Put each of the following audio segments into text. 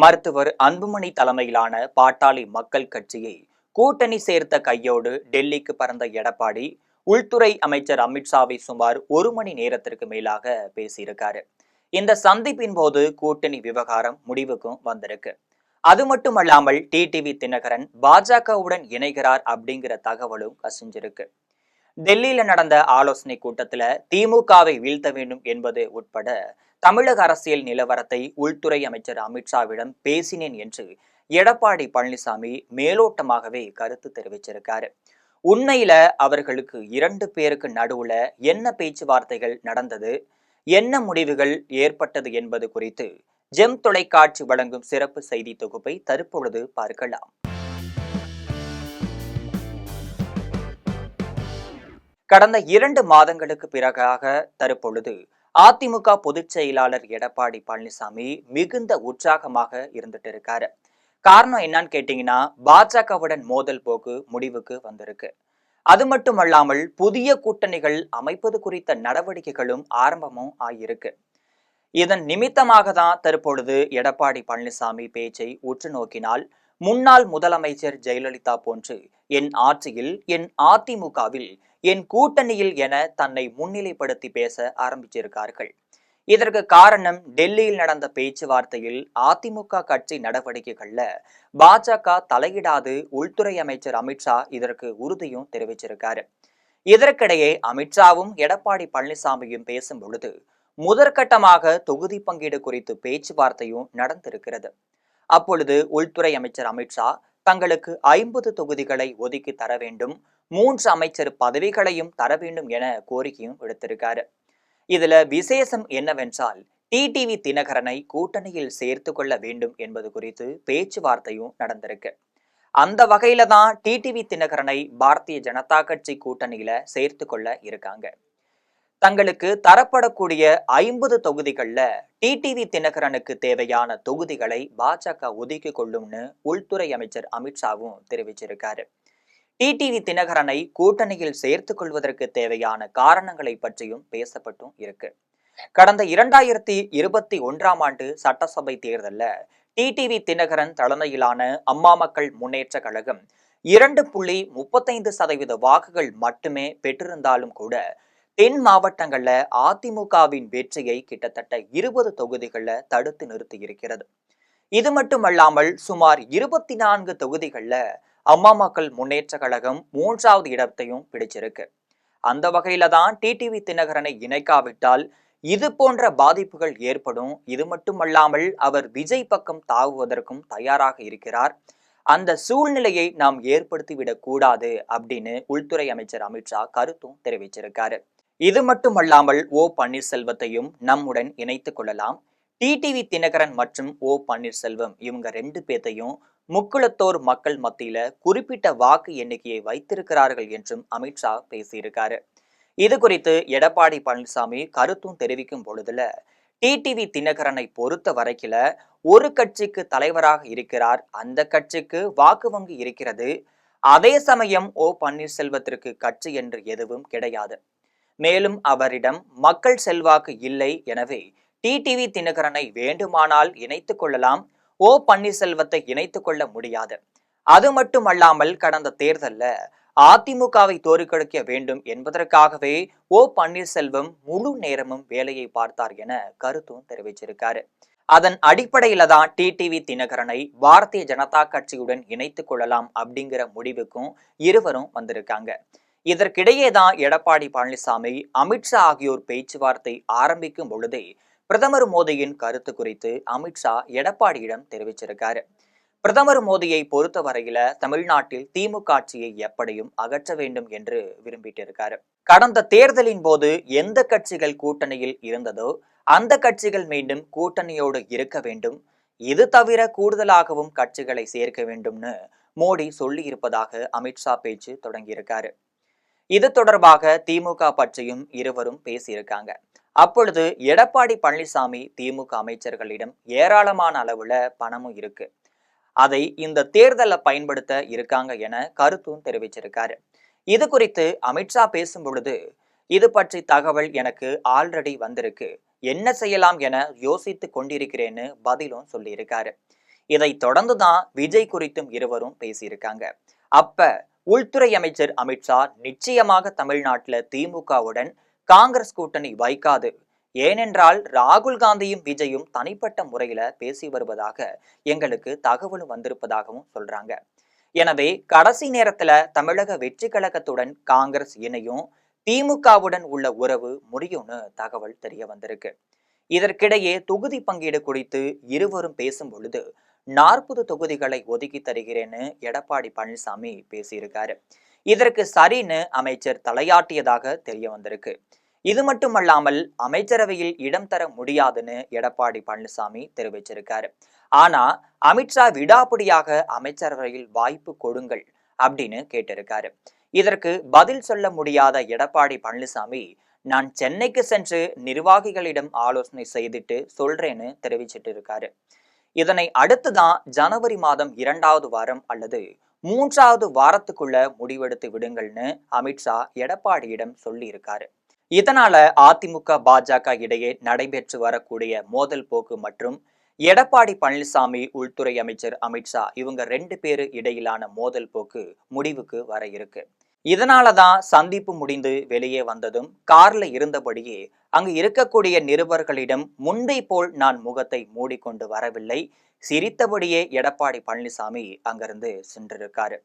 மருத்துவர் அன்புமணி தலைமையிலான பாட்டாளி மக்கள் கட்சியை கூட்டணி சேர்த்த கையோடு டெல்லிக்கு பறந்த எடப்பாடி உள்துறை அமைச்சர் அமித்ஷாவை சுமார் 1 மணி நேரத்திற்கு மேலாக பேசியிருக்காரு. இந்த சந்திப்பின் போது கூட்டணி விவகாரம் முடிவுக்கும் வந்திருக்கு. அது மட்டுமல்லாமல் டிடிவி தினகரன் பாஜகவுடன் இணைகிறார் அப்படிங்கிற தகவலும் கசிஞ்சிருக்கு. டெல்லியில நடந்த ஆலோசனை கூட்டத்துல திமுகவை வீழ்த்த வேண்டும் என்பது உட்பட தமிழக அரசியல் நிலவரத்தை உள்துறை அமைச்சர் அமித்ஷாவிடம் பேசினேன் என்று எடப்பாடி பழனிசாமி மேலோட்டமாகவே கருத்து தெரிவிச்சிருக்காரு. உண்மையில அவர்களுக்கு 2 பேருக்கு நடுவுல என்ன பேச்சுவார்த்தைகள் நடந்தது, என்ன முடிவுகள் ஏற்பட்டது என்பது குறித்து ஜெம் தொலைக்காட்சி வழங்கும் சிறப்பு செய்தி தொகுப்பை தற்பொழுது பார்க்கலாம். கடந்த 2 மாதங்களுக்கு பிறகாக தற்பொழுது அதிமுக பொதுச் செயலாளர் எடப்பாடி பழனிசாமி மிகுந்த உற்சாகமாக இருந்துட்டு இருக்காரு. காரணம் என்னன்னு கேட்டீங்கன்னா, பாஜகவுடன் மோதல் போக்கு முடிவுக்கு வந்திருக்கு. அது மட்டுமல்லாமல் புதிய கூட்டணிகள் அமைப்பது குறித்த நடவடிக்கைகளும் ஆரம்பமும் ஆகியிருக்கு. இதன் நிமித்தமாக தான் தற்பொழுது எடப்பாடி பழனிசாமி பேச்சை உற்று நோக்கினால், முன்னாள் முதலமைச்சர் ஜெயலலிதா போன்று என் ஆட்சியில், என் அதிமுகவில், என் கூட்டணியில் என தன்னை முன்னிலைப்படுத்தி பேச ஆரம்பிச்சிருக்கார்கள். இதற்கு காரணம் டெல்லியில் நடந்த பேச்சுவார்த்தையில் அதிமுக கட்சி நடவடிக்கைகள்ல பாஜக தலையிடாது உள்துறை அமைச்சர் அமித்ஷா இதற்கு உறுதியும் தெரிவிச்சிருக்காரு. இதற்கிடையே அமித்ஷாவும் எடப்பாடி பழனிசாமியும் பேசும் பொழுது முதற்கட்டமாக தொகுதி பங்கீடு குறித்து பேச்சுவார்த்தையும் நடந்திருக்கிறது. அப்பொழுது உள்துறை அமைச்சர் அமித்ஷா தங்களுக்கு 50 தொகுதிகளை ஒதுக்கி தர வேண்டும், 3 அமைச்சர் பதவிகளையும் தர வேண்டும் என கோரிக்கையும் விடுத்திருக்காரு. இதுல விசேஷம் என்னவென்றால், டிடிவி தினகரனை கூட்டணியில் சேர்த்து கொள்ள வேண்டும் என்பது குறித்து பேச்சுவார்த்தையும் நடந்திருக்கு. அந்த வகையில தான் டிடிவி தினகரனை பாரதிய ஜனதா கட்சி கூட்டணியில சேர்த்து கொள்ள இருக்காங்க. தங்களுக்கு தரப்படக்கூடிய 50 தொகுதிகள்ல டிடிவி தினகரனுக்கு தேவையான தொகுதிகளை பாஜக ஒதுக்கி கொள்ளும்னு உள்துறை அமைச்சர் அமித்ஷாவும் தெரிவிச்சிருக்காரு. டிடிவி தினகரனை கூட்டணியில் சேர்த்துக் கொள்வதற்கு தேவையான காரணங்களை பற்றியும் பேசப்பட்டும் இருக்கு. கடந்த 2021 சட்டசபை தேர்தல்ல டிடிவி தினகரன் தலைமையிலான அம்மா மக்கள் முன்னேற்ற கழகம் 2.35% வாக்குகள் மட்டுமே பெற்றிருந்தாலும் கூட தென் மாவட்டங்கள்ல அதிமுகவின் வெற்றியை கிட்டத்தட்ட 20 தொகுதிகள்ல தடுத்து நிறுத்தி இருக்கிறது. இது மட்டுமல்லாமல் சுமார் 24 தொகுதிகள்ல அம்மா மக்கள் முன்னேற்ற கழகம் 3வது இடத்தையும் பிடிச்சிருக்கு. அந்த வகையில தான் டிடிவி தினகரனை இணைக்காவிட்டால் இது போன்ற பாதிப்புகள் ஏற்படும். இது மட்டுமல்லாமல் அவர் விஜய் பக்கம் தாவுவதற்கும் தயாராக இருக்கிறார். அந்த சூழ்நிலையை நாம் ஏற்படுத்திவிடக் கூடாது அப்படின்னு உள்துறை அமைச்சர் அமித்ஷா கருத்தும் தெரிவிச்சிருக்காரு. இது மட்டுமல்லாமல் ஓ பன்னீர்செல்வத்தையும் நம்முடன் இணைத்துக் கொள்ளலாம். டிடிவி தினகரன் மற்றும் ஓ பன்னீர்செல்வம் இவங்க 2 பேத்தையும் முக்குளத்தோர் மக்கள் மத்தியில குறிப்பிட்ட வாக்கு எண்ணிக்கையை வைத்திருக்கிறார்கள் என்றும் அமித்ஷா பேசியிருக்காரு. இது குறித்து எடப்பாடி பழனிசாமி கருத்தும் தெரிவிக்கும் பொழுதுல, டிடிவி தினகரனை பொறுத்த வரைக்கில ஒரு கட்சிக்கு தலைவராக இருக்கிறார், அந்த கட்சிக்கு வாக்கு வங்கி இருக்கிறது. அதே சமயம் ஓ பன்னீர்செல்வத்திற்கு கட்சி என்று எதுவும் கிடையாது. மேலும் அவரிடம் மக்கள் செல்வாக்கு இல்லை. எனவே டிடிவி தினகரனை வேண்டுமானால் இணைத்துக் கொள்ளலாம், ஓ பன்னீர்செல்வத்தை இணைத்துக் கொள்ள முடியாது. அது மட்டுமல்லாமல் கடந்த தேர்தல்ல அதிமுகவை தோற்கடிக்க வேண்டும் என்பதற்காகவே ஓ பன்னீர்செல்வம் முழு நேரமும் வேலையை பார்த்தார் என கருத்தும் தெரிவிச்சிருக்காரு. அதன் அடிப்படையில தான் டிடிவி தினகரனை பாரதிய ஜனதா கட்சியுடன் இணைத்துக் கொள்ளலாம் அப்படிங்கிற முடிவுக்கும் இருவரும் வந்திருக்காங்க. இதற்கிடையே தான் எடப்பாடி பழனிசாமி, அமித்ஷா ஆகியோர் பேச்சுவார்த்தை ஆரம்பிக்கும் பொழுதே பிரதமர் மோடியின் கருத்து குறித்து அமித்ஷா எடப்பாடியிடம் தெரிவிச்சிருக்காரு. பிரதமர் மோடியை பொறுத்த வரையில தமிழ்நாட்டில் திமுக ஆட்சியை எப்படியும் அகற்ற வேண்டும் என்று விரும்பிட்டு இருக்காரு. கடந்த தேர்தலின் போது எந்த கட்சிகள் கூட்டணியில் இருந்ததோ அந்த கட்சிகள் மீண்டும் கூட்டணியோடு இருக்க வேண்டும், இது தவிர கூடுதலாகவும் கட்சிகளை சேர்க்க வேண்டும்னு மோடி சொல்லி இருப்பதாக அமித்ஷா பேச்சு தொடங்கியிருக்காரு. இது தொடர்பாக திமுக பற்றியும் இருவரும் பேசியிருக்காங்க. அப்பொழுது எடப்பாடி பழனிசாமி திமுக அமைச்சர்களிடம் ஏராளமான அளவுல பணமும் இருக்கு, அதை இந்த தேர்தலை பயன்படுத்த இருக்காங்க என கருத்தும் தெரிவிச்சிருக்காரு. இது குறித்து அமித்ஷா பேசும் பொழுது, இது பற்றி தகவல் எனக்கு ஆல்ரெடி வந்திருக்கு, என்ன செய்யலாம் என யோசித்து கொண்டிருக்கிறேன்னு பதிலும் சொல்லியிருக்காரு. இதை தொடர்ந்துதான் விஜய் குறித்தும் இருவரும் பேசியிருக்காங்க. அப்ப உள்துறை அமைச்சர் அமித்ஷா நிச்சயமாக தமிழ்நாட்டுல திமுகவுடன் காங்கிரஸ் கூட்டணி வைக்காது, ஏனென்றால் ராகுல் காந்தியும் விஜயும் தனிப்பட்ட முறையில பேசி வருவதாக எங்களுக்கு தகவல் வந்திருப்பதாகவும் சொல்றாங்க. எனவே கடைசி நேரத்துல தமிழக வெற்றி கழகத்துடன் காங்கிரஸ் இணையும், திமுகவுடன் உள்ள உறவு முறியும்னு தகவல் தெரிய வந்திருக்கு. இதற்கிடையே தொகுதி பங்கீடு குறித்து இருவரும் பேசும் பொழுது 40 தொகுதிகளை ஒதுக்கி தருகிறேன்னு எடப்பாடி பழனிசாமி பேசியிருக்காரு. இதற்கு சரின்னு அமைச்சர் தலையாட்டியதாக தெரிய வந்திருக்கு. இது மட்டுமல்லாமல் அமைச்சரவையில் இடம் தர முடியாதுன்னு எடப்பாடி பழனிசாமி தெரிவிச்சிருக்காரு. ஆனா அமித்ஷா விடாப்பிடியாக அமைச்சரவையில் வாய்ப்பு கொடுங்கள் அப்படின்னு கேட்டிருக்காரு. இதற்கு பதில் சொல்ல முடியாத எடப்பாடி பழனிசாமி, நான் சென்னைக்கு சென்று நிர்வாகிகளிடம் ஆலோசனை செய்துட்டு சொல்றேன்னு தெரிவிச்சிட்டு இருக்காரு. இதனை அடுத்துதான் ஜனவரி மாதம் 2வது வாரம் அல்லது 3வது வாரத்துக்குள்ள முடிவெடுத்து விடுங்கள்னு அமித்ஷா எடப்பாடியிடம் சொல்லி இருக்காரு. இதனால அதிமுக பாஜக இடையே நடைபெற்று வரக்கூடிய மோதல் போக்கு மற்றும் எடப்பாடி பழனிசாமி உள்துறை அமைச்சர் அமித்ஷா இவங்க 2 பேரு இடையிலான மோதல் போக்கு முடிவுக்கு வர இருக்கு. இதனாலதான் சந்திப்பு முடிந்து வெளியே வந்ததும் கார்ல இருந்தபடியே அங்கு இருக்கக்கூடிய நிருபர்களிடம் முன்பை போல் நான் முகத்தை மூடிக்கொண்டு வரவில்லை, சிரித்தபடியே எடப்பாடி பழனிசாமி அங்கிருந்து சென்றிருக்காரு.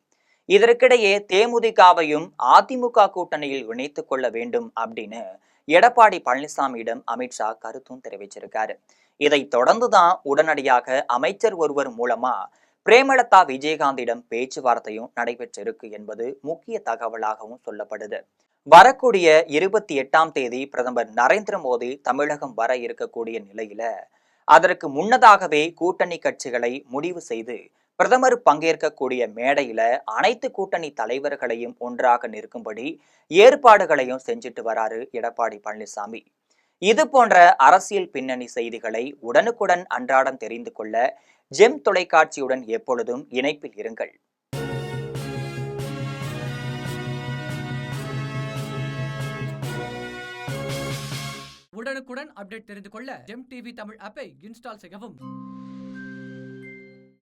இதற்கிடையே தேமுதிகவையும் அதிமுக கூட்டணியில் இணைத்துக் கொள்ள வேண்டும் அப்படின்னு எடப்பாடி பழனிசாமியிடம் அமித்ஷா கருத்தும் தெரிவிச்சிருக்காரு. இதை தொடர்ந்துதான் உடனடியாக அமைச்சர் ஒருவர் மூலமா பிரேமலதா விஜயகாந்திடம் பேச்சுவார்த்தையும் நடைபெற்றிருக்கு என்பது முக்கிய தகவலாகவும் சொல்லப்படுது. வரக்கூடிய 28ஆம் தேதி பிரதமர் நரேந்திர மோடி தமிழகம் வர இருக்கக்கூடிய நிலையில அதற்கு முன்னதாகவே கூட்டணி கட்சிகளை முடிவு செய்து பிரதமர் பங்கேற்கக்கூடிய மேடையில அனைத்து கூட்டணி தலைவர்களையும் ஒன்றாக நிற்கும்படி ஏற்பாடுகளையும் செஞ்சுட்டு வராரு எடப்பாடி பழனிசாமி. இது போன்ற அரசியல் பின்னணி செய்திகளை உடனுக்குடன் அன்றாடம் தெரிந்து கொள்ள ஜெம் தொலைக்காட்சியுடன் எப்பொழுதும் இணைப்பில் இருங்கள். உடனுக்குடன் அப்டேட் தெரிந்து கொள்ள ஜெம் டிவி தமிழ் ஆப்பை இன்ஸ்டால் செய்யவும்.